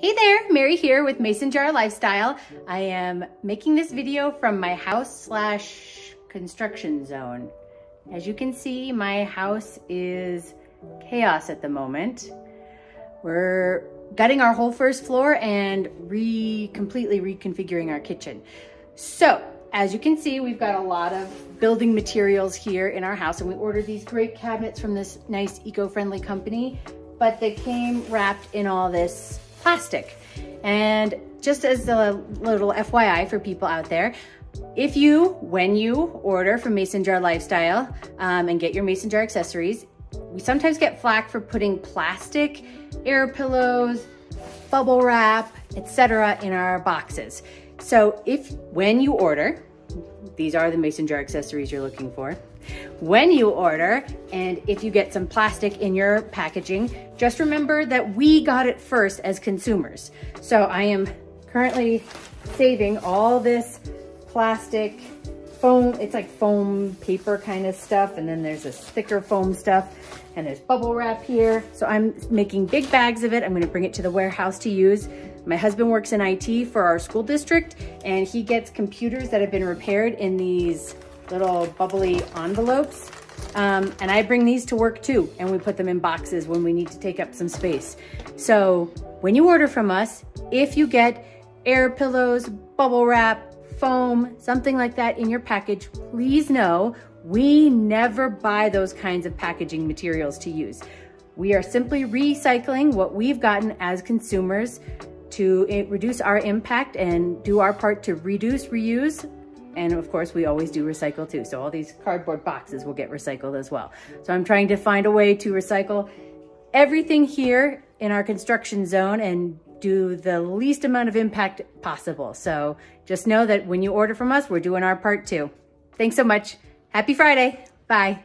Hey there, Mary here with Mason Jar Lifestyle. I am making this video from my house / construction zone. As you can see, my house is chaos at the moment. We're gutting our whole first floor and completely reconfiguring our kitchen. So, as you can see, we've got a lot of building materials here in our house, and we ordered these great cabinets from this nice eco-friendly company, but they came wrapped in all this plastic. And just as a little FYI for people out there, when you order from Mason Jar Lifestyle and get your Mason Jar accessories, we sometimes get flack for putting plastic, air pillows, bubble wrap, etc. in our boxes. So when you order, these are the Mason Jar accessories you're looking for. When you order, and if you get some plastic in your packaging, just remember that we got it first as consumers. So I am currently saving all this plastic foam. It's like foam paper kind of stuff, and then there's this thicker foam stuff, and there's bubble wrap here. So I'm making big bags of it. I'm gonna bring it to the warehouse to use. My husband works in IT for our school district, and he gets computers that have been repaired in these little bubbly envelopes. And I bring these to work too, and we put them in boxes when we need to take up some space. So when you order from us, if you get air pillows, bubble wrap, foam, something like that in your package, please know we never buy those kinds of packaging materials to use. We are simply recycling what we've gotten as consumers to reduce our impact and do our part to reduce, reuse. And of course, we always do recycle too. So all these cardboard boxes will get recycled as well. So I'm trying to find a way to recycle everything here in our construction zone and do the least amount of impact possible. So just know that when you order from us, we're doing our part too. Thanks so much. Happy Friday. Bye.